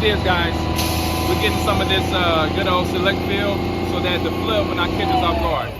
it is, guys. We're getting some of this good old select feel so that the flood will not catch us off guard.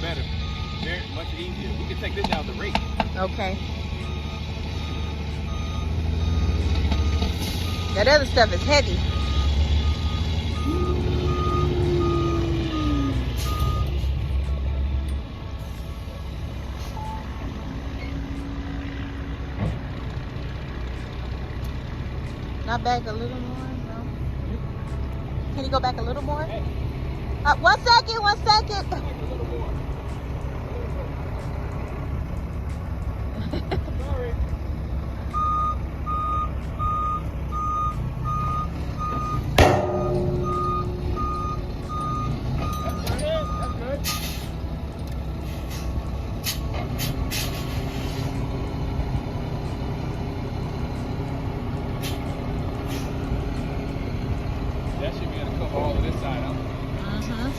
Better, very much easier. We can take this down the rake. Okay. That other stuff is heavy. Not back a little more? No. Can you go back a little more? Hey. 1 second, 1 second. Back a little more. Sorry. That's good. That should be able to cover all of this side, huh? Mm-hmm.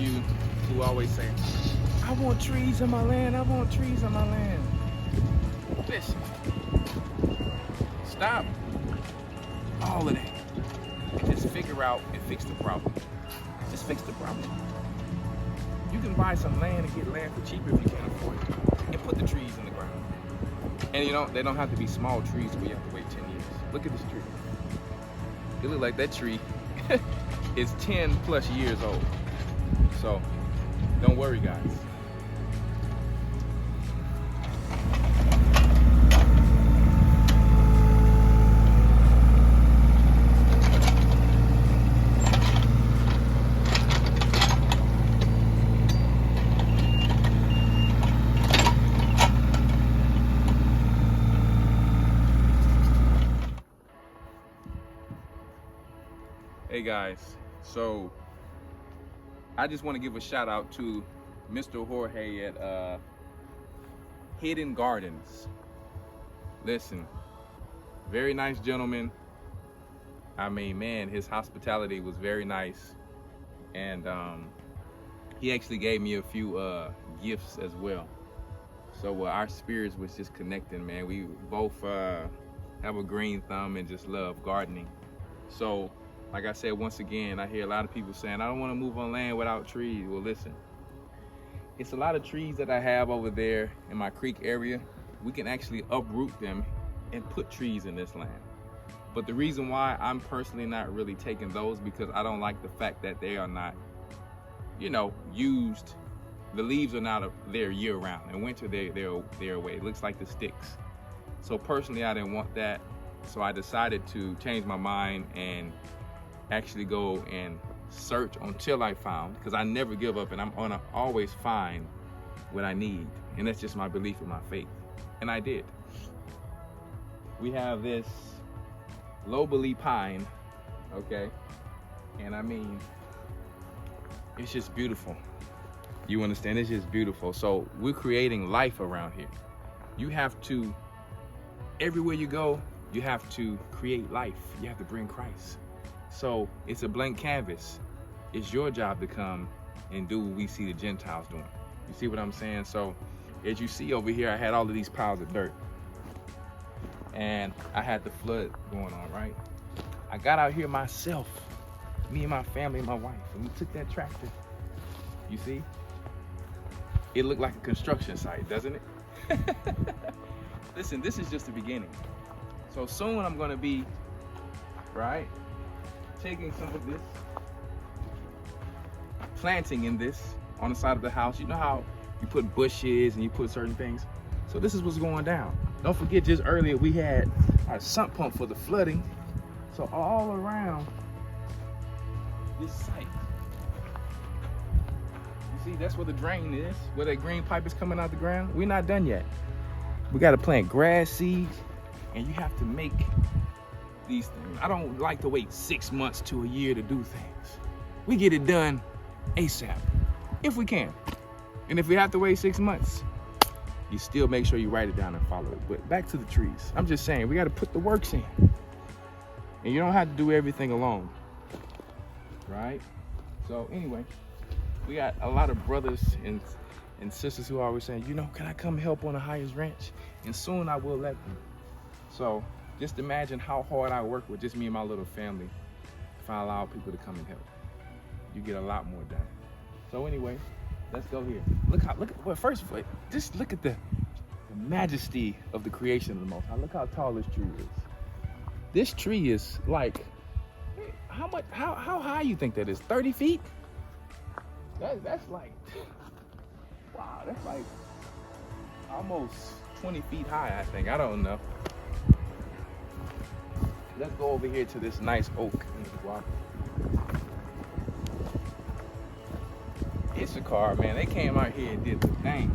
you who always say, I want trees on my land, I want trees on my land. Listen, stop all of that and just figure out and fix the problem. Just fix the problem. You can buy some land and get land for cheaper if you can't afford it, and put the trees in the ground. And they don't have to be small trees where you have to wait 10 years. Look at this tree. It looks like that tree is 10 plus years old. So don't worry, guys. Hey guys, so I just want to give a shout out to Mr. Jorge at Hidden Gardens. Listen, very nice gentleman. I mean, man, his hospitality was very nice, and he actually gave me a few gifts as well. So our spirits was just connecting, man. We both have a green thumb and just love gardening. So like I said, once again, I hear a lot of people saying, I don't want to move on land without trees. Well, listen, it's a lot of trees that I have over there in my creek area. We can actually uproot them and put trees in this land. But the reason why I'm personally not really taking those, because I don't like the fact that they are not, used. The leaves are not there year round. In winter, they're away. It looks like the sticks. So personally, I didn't want that. So I decided to change my mind and actually go and search until I found, because I never give up and I'm gonna always find what I need. And that's just my belief and my faith. And I did. We have this lobely pine, okay? And I mean, it's just beautiful. You understand? It's just beautiful. So we're creating life around here. You have to, everywhere you go, you have to create life. You have to bring Christ. So it's a blank canvas. It's your job to come and do what we see the Gentiles doing. You see what I'm saying? So as you see over here, I had all of these piles of dirt. And I had the flood going on, right? I got out here myself, me and my family and my wife, and we took that tractor. You see? It looked like a construction site, doesn't it? Listen, this is just the beginning. So soon I'm gonna be, right, taking some of this, planting in this on the side of the house. You know how you put bushes and you put certain things? So this is what's going down. Don't forget, just earlier we had our sump pump for the flooding. So all around this site, you see, that's where the drain is, where that green pipe is coming out the ground. We're not done yet. We got to plant grass seeds, and you have to make these things. I don't like to wait 6 months to a year to do things. We get it done ASAP, if we can. And if we have to wait 6 months, you still make sure you write it down and follow it. But back to the trees. I'm just saying, we got to put the works in. And you don't have to do everything alone, right? So anyway, we got a lot of brothers and sisters who are always saying, can I come help on the highest ranch? And soon I will let them. So just imagine how hard I work with just me and my little family if I allow people to come and help. You get a lot more done. So anyway, let's go here. Well, first of all, just look at the majesty of the creation of the Most High. Look how tall this tree is. This tree is like, how high you think that is? 30 feet? That's like, wow, that's like almost 20 feet high, I think. I don't know. Let's go over here to this nice oak. It's a car, man. They came out here and did the thing.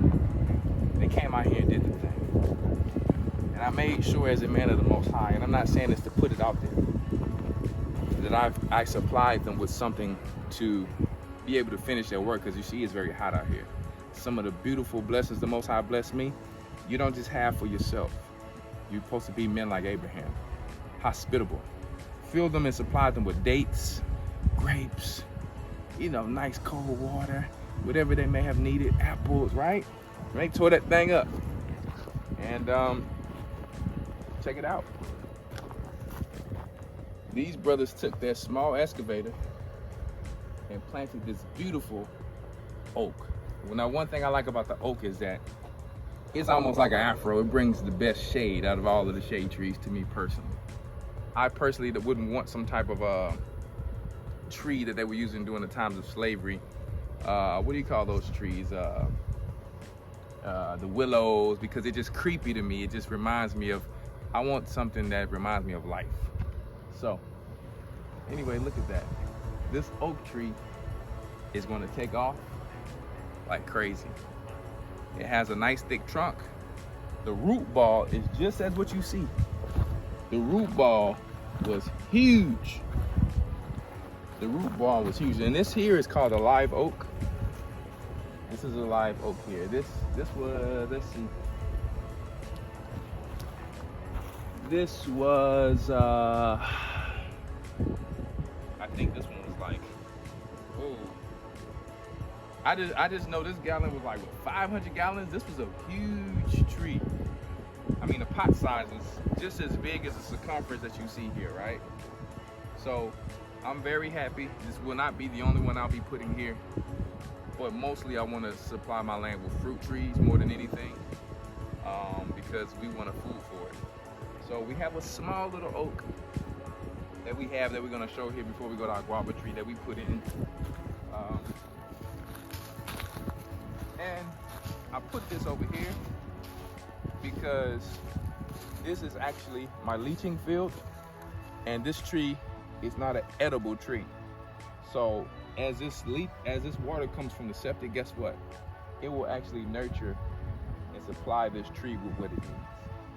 And I made sure, as a man of the Most High, and I'm not saying this to put it out there, that I supplied them with something to be able to finish their work, because you see it's very hot out here. Some of the beautiful blessings the Most High blessed me, you don't just have for yourself. You're supposed to be men like Abraham, hospitable. Fill them and supply them with dates, grapes, nice cold water, whatever they may have needed, apples, right? They tore that thing up. And check it out. These brothers took their small excavator and planted this beautiful oak. Well, now one thing I like about the oak is that it's almost like an afro. It brings the best shade out of all of the shade trees to me personally. I personally wouldn't want some type of tree that they were using during the times of slavery. What do you call those trees? The willows, because it's just creepy to me. It just reminds me of, I want something that reminds me of life. So anyway, look at that. This oak tree is going to take off like crazy. It has a nice thick trunk. The root ball is just as what you see. The root ball was huge. The root ball was huge. And this here is called a live oak. This is a live oak here. This was, let's see. This was, I think this one was like, oh. I just know this gallon was like, what, 500 gallons? This was a huge tree. I mean, the pot size was just as big as the circumference that you see here, right? So I'm very happy. This will not be the only one I'll be putting here, but mostly I want to supply my land with fruit trees more than anything, because we want a food for it. So we have a small little oak that we have that we're going to show here before we go to our guava tree that we put in. And I put this over here because this is actually my leaching field, and this tree is not an edible tree. So as this water comes from the septic, guess what? It will actually nurture and supply this tree with what it needs.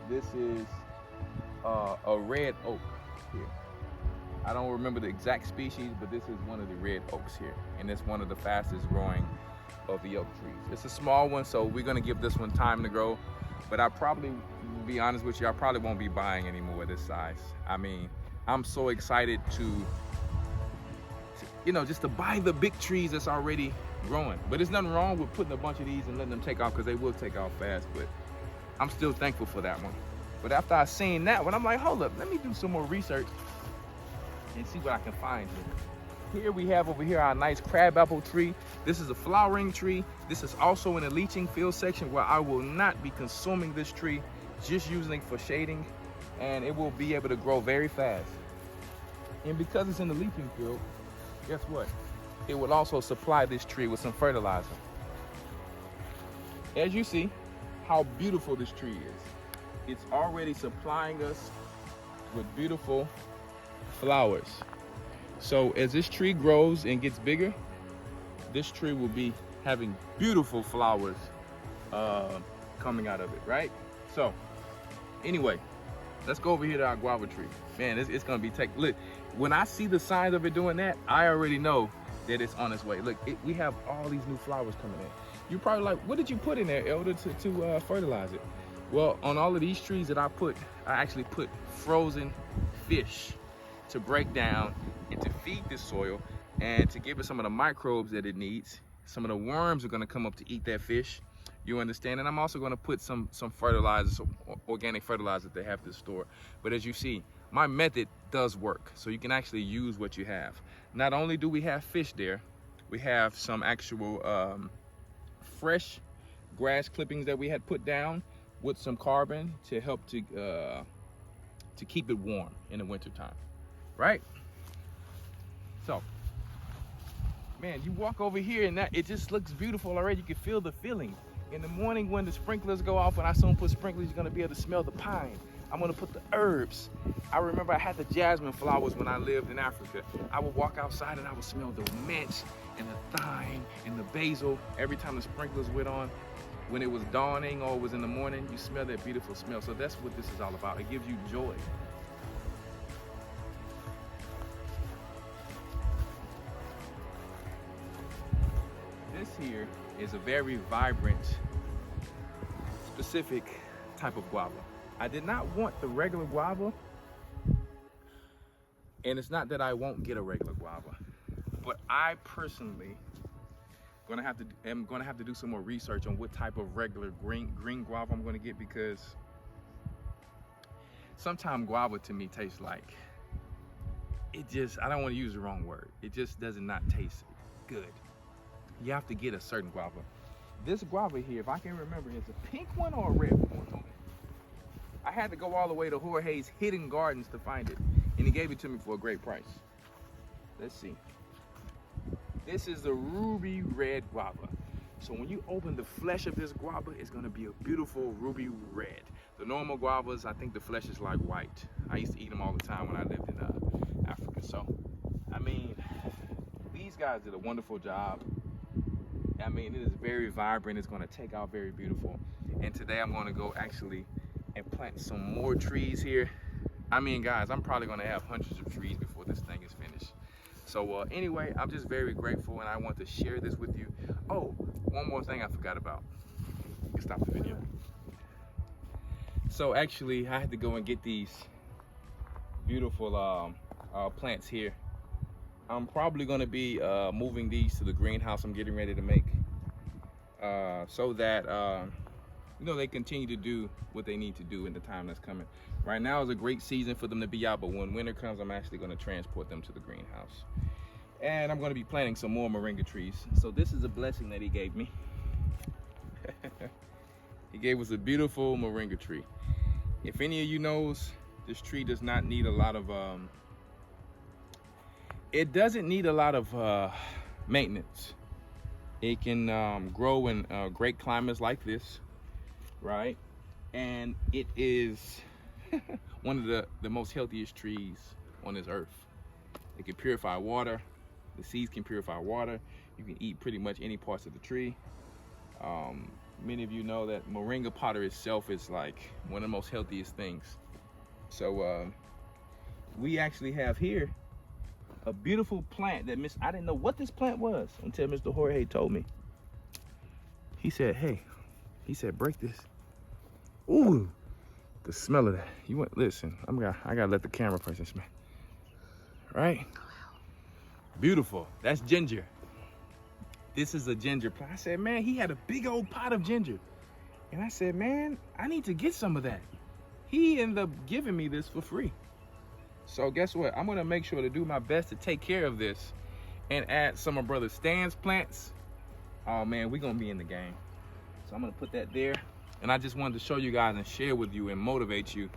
This is a red oak here. I don't remember the exact species, but this is one of the red oaks here, and it's one of the fastest growing of the oak trees. It's a small one, so we're gonna give this one time to grow, but I probably, to be honest with you, I probably won't be buying any more of this size. I mean, I'm so excited to just to buy the big trees that's already growing. But there's nothing wrong with putting a bunch of these and letting them take off, because they will take off fast, but I'm still thankful for that one. But after I seen that one, I'm like, hold up, let me do some more research and see what I can find here. Here we have over here our nice crabapple tree. This is a flowering tree. This is also in a leaching field section where I will not be consuming this tree, just using it for shading, and it will be able to grow very fast. And because it's in the leaching field, guess what? It will also supply this tree with some fertilizer. As you see how beautiful this tree is. It's already supplying us with beautiful flowers. So as this tree grows and gets bigger, this tree will be having beautiful flowers coming out of it, right? So anyway, let's go over here to our guava tree. Man, it's gonna be look, when I see the signs of it doing that, I already know that it's on its way. Look, we have all these new flowers coming in. You're probably like, what did you put in there, Elder, to fertilize it? Well, on all of these trees that I actually put frozen fish to break down and to feed this soil and to give it some of the microbes that it needs. Some of the worms are gonna come up to eat that fish. You understand? And I'm also gonna put some fertilizer, some organic fertilizer that they have to store. But as you see, my method does work. So you can actually use what you have. Not only do we have fish there, we have some actual fresh grass clippings that we had put down with some carbon to help to keep it warm in the winter time, right? So, man, you walk over here and it just looks beautiful already. You can feel the feeling. In the morning when the sprinklers go off, when I soon put sprinklers, you're gonna be able to smell the pine. I'm gonna put the herbs. I remember I had the jasmine flowers when I lived in Africa. I would walk outside and I would smell the mint and the thyme and the basil every time the sprinklers went on. When it was dawning or it was in the morning, you smell that beautiful smell. So that's what this is all about. It gives you joy. This here is a very vibrant, specific type of guava. I did not want the regular guava, and it's not that I won't get a regular guava. But I personally am gonna have to do some more research on what type of regular green guava I'm gonna get, because sometimes guava to me tastes like, it just, I don't want to use the wrong word, it just does not taste good. You have to get a certain guava. This guava here, if I can remember, is a pink one or a red one. I had to go all the way to Jorge's Hidden Gardens to find it, and he gave it to me for a great price. Let's see. This is the ruby red guava. So when you open the flesh of this guava, it's gonna be a beautiful ruby red. The normal guavas, I think the flesh is like white. I used to eat them all the time when I lived in Africa. So, I mean, these guys did a wonderful job. I mean, it is very vibrant. It's gonna take out very beautiful. And today I'm gonna go actually and plant some more trees here. I mean, guys, I'm probably gonna have hundreds of trees before this thing is finished. So anyway, I'm just very grateful, and I want to share this with you. Oh, one more thing I forgot about. You can stop the video. So actually, I had to go and get these beautiful plants here. I'm probably gonna be moving these to the greenhouse I'm getting ready to make, so that you know, they continue to do what they need to do in the time that's coming. Right now is a great season for them to be out, but when winter comes, I'm actually going to transport them to the greenhouse. And I'm going to be planting some more moringa trees. So this is a blessing that he gave me. He gave us a beautiful moringa tree. If any of you knows, this tree does not need a lot of, it doesn't need a lot of maintenance. It can grow in great climates like this, right? And it is one of the most healthiest trees on this earth. It can purify water. The seeds can purify water. You can eat pretty much any parts of the tree. Many of you know that moringa powder itself is like one of the most healthiest things. So we actually have here a beautiful plant that I didn't know what this plant was until Mr. Jorge told me. He said, hey, he said, break this. Ooh, the smell of that. You want, listen, I gotta let the camera person smell. Right? Beautiful. That's ginger. This is a ginger plant. I said, man, he had a big old pot of ginger. And I said, man, I need to get some of that. He ended up giving me this for free. So guess what? I'm gonna make sure to do my best to take care of this and add some of Brother Stan's plants. Oh man, we're gonna be in the game. So I'm gonna put that there. And I just wanted to show you guys and share with you and motivate you.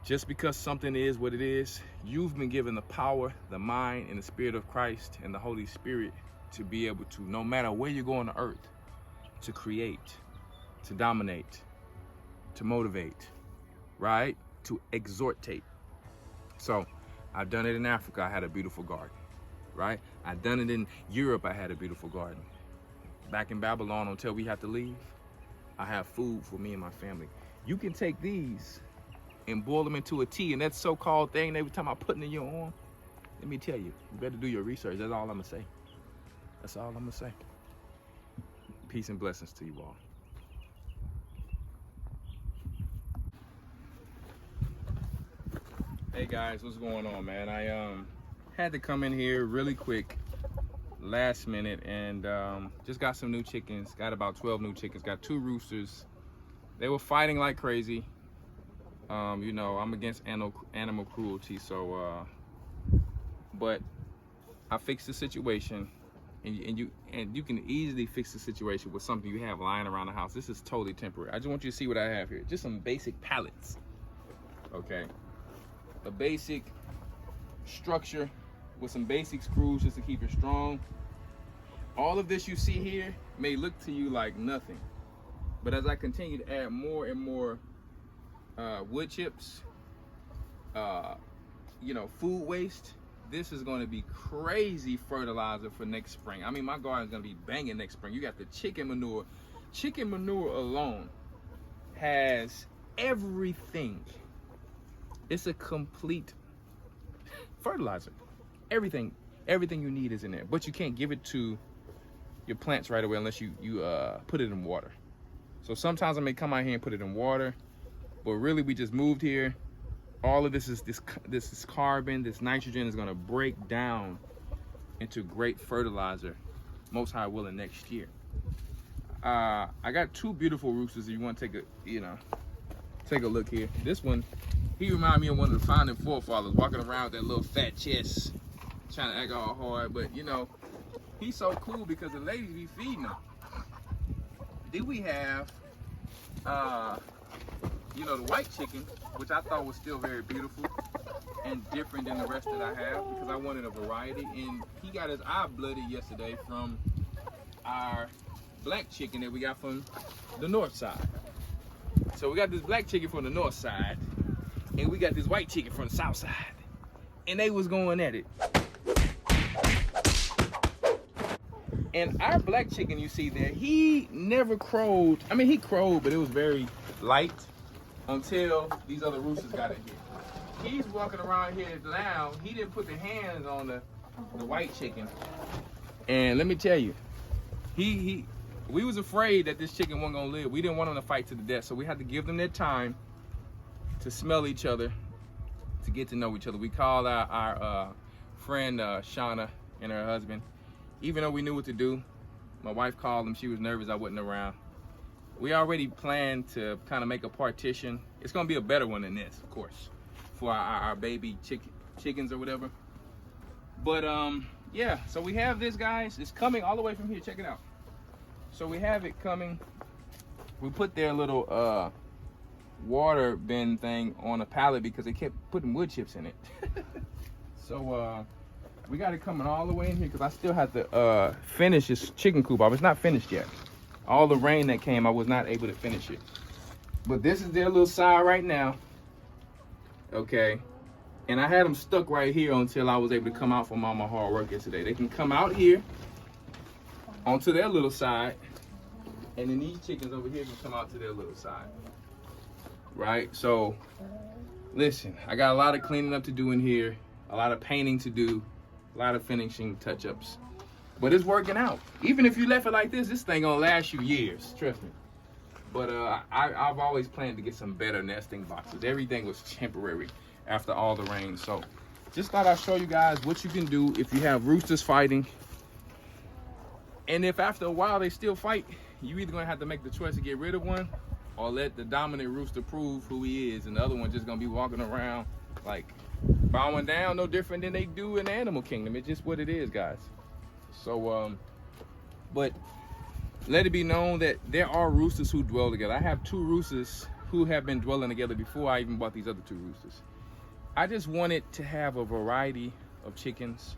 Just because something is what it is, you've been given the power, the mind, and the Spirit of Christ and the Holy Spirit to be able to, no matter where you go on the earth, to create, to dominate, to motivate, right? To exhortate. So I've done it in Africa, I had a beautiful garden, right? I've done it in Europe, I had a beautiful garden. Back in Babylon, until we have to leave, I have food for me and my family. You can take these and boil them into a tea, and that so-called thing they were talking about putting in your arm. Let me tell you, you better do your research. That's all I'm gonna say. That's all I'm gonna say. Peace and blessings to you all. Hey guys, what's going on, man? I had to come in here really quick, last minute, and just got some new chickens. Got about 12 new chickens. Got 2 roosters. They were fighting like crazy. You know, I'm against animal cruelty, so but I fixed the situation, and you can easily fix the situation with something you have lying around the house. This is totally temporary. I just want you to see what I have here. Just some basic pallets. Okay, a basic structure with some basic screws just to keep it strong. All of this you see here may look to you like nothing, but as I continue to add more and more wood chips, you know, food waste, this is going to be crazy fertilizer for next spring. I mean, my garden's going to be banging next spring. You got the chicken manure. Chicken manure alone has everything. It's a complete fertilizer. Everything you need is in there, but you can't give it to your plants right away unless you put it in water. So sometimes I may come out here and put it in water, but really we just moved here. All of this is carbon, this nitrogen is gonna break down into great fertilizer, most high willing, next year. I got two beautiful roosters. If you want to take a look here. This one, he reminded me of one of the founding forefathers, walking around with that little fat chest, trying to act all hard. But you know, he's so cool because the ladies be feeding him. Then we have, the white chicken, which I thought was still very beautiful and different than the rest that I have because I wanted a variety. And he got his eye blooded yesterday from our black chicken that we got from the north side. So we got this black chicken from the north side, and we got this white chicken from the south side, and they was going at it. And our black chicken, you see there, he never crowed. I mean, he crowed, but it was very light until these other roosters got in here. He's walking around here loud. He didn't put the hands on the white chicken, and let me tell you, we was afraid that this chicken wasn't gonna live. We didn't want them to fight to the death, so we had to give them their time to smell each other, to get to know each other. We called our friend Shauna and her husband. Even though we knew what to do, my wife called them. She was nervous I wasn't around. We already planned to kind of make a partition. It's gonna be a better one than this, of course, for our baby chickens or whatever. But yeah, so we have this, guys. It's coming all the way from here. Check it out. So we have it coming. We put their little water bin thing on a pallet because they kept putting wood chips in it. So we got it coming all the way in here because I still have to finish this chicken coop off. It's not finished yet. All the rain that came, I was not able to finish it. But this is their little side right now. Okay. And I had them stuck right here until I was able to come out from all my hard work yesterday. They can come out here onto their little side, and then these chickens over here can come out to their little side. Right? So, listen, I got a lot of cleaning up to do in here, a lot of painting to do, a lot of finishing touch-ups. But it's working out. Even if you left it like this thing gonna last you years, trust me. But I've always planned to get some better nesting boxes. Everything was temporary after all the rain. So just thought I'd show you guys what you can do if you have roosters fighting. And if after a while they still fight, you either gonna have to make the choice to get rid of one or let the dominant rooster prove who he is, and the other one just gonna be walking around like bowing down, no different than they do in the animal kingdom. It's just what it is, guys. So but let it be known that there are roosters who dwell together. I have two roosters who have been dwelling together before I even bought these other two roosters. I just wanted to have a variety of chickens.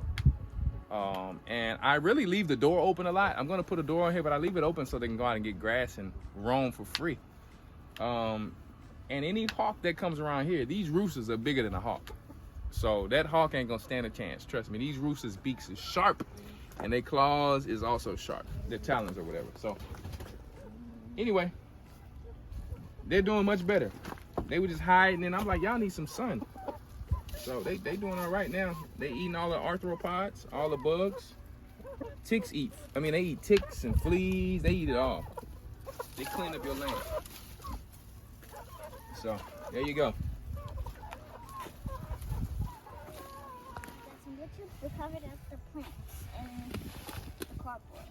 And I really leave the door open a lot. I'm gonna put a door on here, but I leave it open so they can go out and get grass and roam for free. And any hawk that comes around here, these roosters are bigger than a hawk. So that hawk ain't gonna stand a chance. Trust me, these roosters' beaks is sharp and their claws is also sharp. Their talons or whatever. So anyway, they're doing much better. They were just hiding and I'm like, y'all need some sun. So they doing all right now. They eating all the arthropods, all the bugs. Ticks eat. They eat ticks and fleas. They eat it all. They clean up your land. So there you go. We covered up the plants and the cardboard.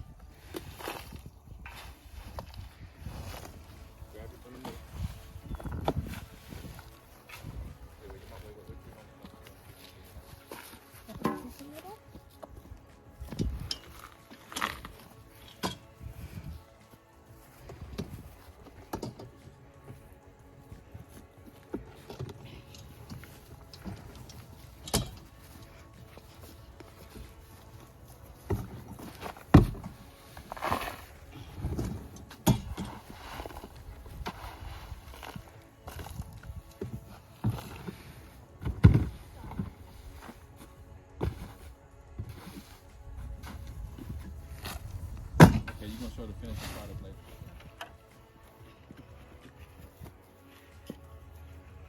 Grab it from the middle. Show the finishing product later.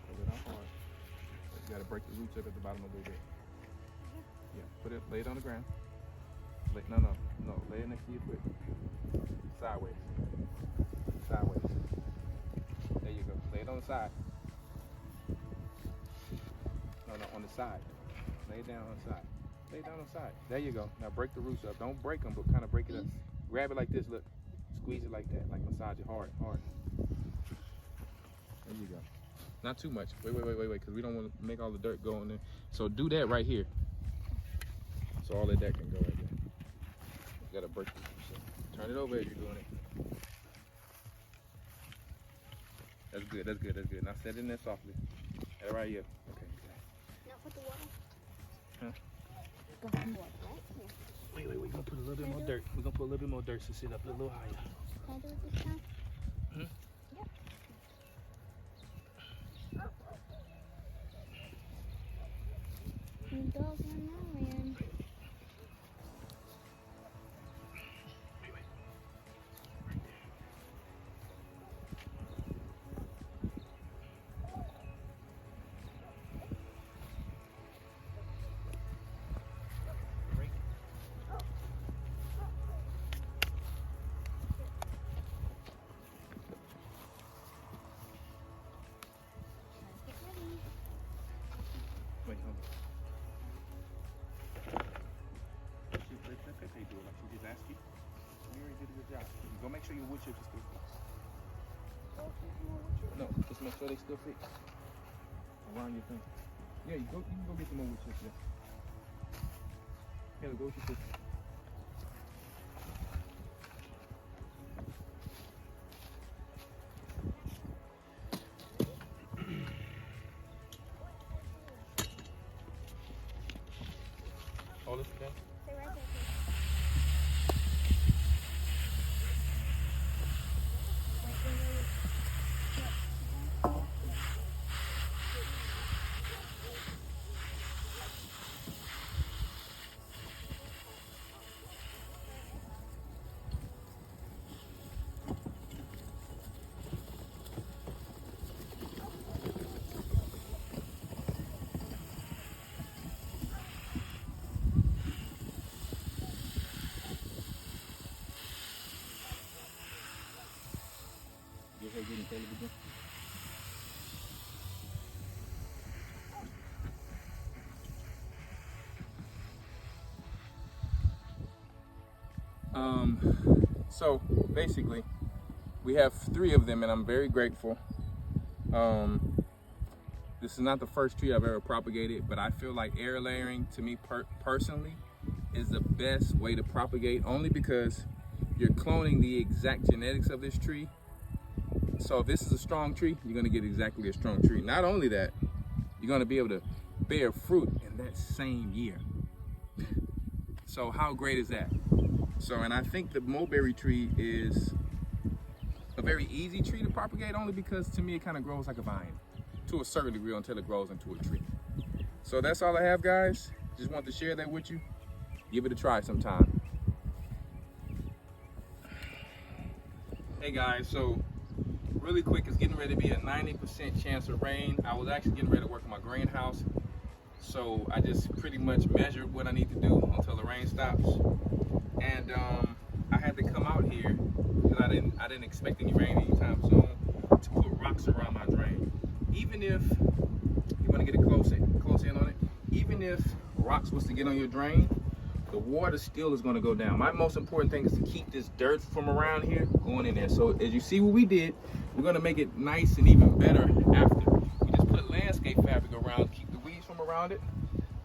Pull it out hard. You gotta break the roots up at the bottom a little bit. Yeah, lay it on the ground. No, lay it next to your foot. Sideways. Sideways. There you go. Lay it on the side. No, on the side. Lay it down on the side. Lay down on the side. There you go. Now break the roots up. Don't break them, but kind of break it up. Grab it like this. Look. Squeeze it like that. Like massage it hard, hard. There you go. Not too much. Wait, because we don't want to make all the dirt go in there. So do that right here. So all of that can go right there. You gotta break this. Turn it over as you're doing it. That's good, that's good, that's good. Now set it in there softly. That right here. Okay. Now put the water. Huh? Got some water right here. Wait, we're gonna put a little bit more dirt. We're gonna put a little bit more dirt to sit up a little higher. Can I do it this time? Hmm? Yep. You dog run now, man. Wait, hold on. Let Pepe do it like she just asked you. You already did a good job. Go make sure your wood chips are still fixed. No, just make sure they still fixed. Around your thing. Yeah, you can go get some more wood chips, yeah. Here, go with your sister. All this okay? Stay right there. Get her getting Caleb again. So basically we have 3 of them and I'm very grateful. This is not the first tree I've ever propagated, but I feel like air layering to me personally is the best way to propagate, only because you're cloning the exact genetics of this tree. So if this is a strong tree, you're gonna get exactly a strong tree. Not only that, you're gonna be able to bear fruit in that same year. So how great is that? So, and I think the mulberry tree is a very easy tree to propagate, only because to me it kind of grows like a vine to a certain degree until it grows into a tree. So that's all I have, guys. Just wanted to share that with you. Give it a try sometime. Hey guys, so really quick, it's getting ready to be a 90% chance of rain. I was actually getting ready to work on my greenhouse, so I just pretty much measured what I need to do until the rain stops. And I had to come out here because I didn't expect any rain anytime soon, to put rocks around my drain. Even if you want to get a close in on it, even if rocks was to get on your drain, the water still is going to go down. My most important thing is to keep this dirt from around here going in there. So as you see what we did, we're going to make it nice and even better after. We just put landscape fabric around, keep the weeds from around it,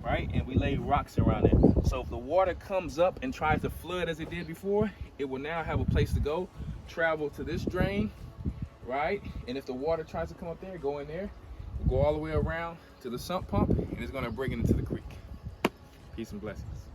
right? And we lay rocks around it. So if the water comes up and tries to flood as it did before, it will now have a place to go, travel to this drain, right? And if the water tries to come up there, go in there, go all the way around to the sump pump, and it's going to bring it into the creek. Peace and blessings.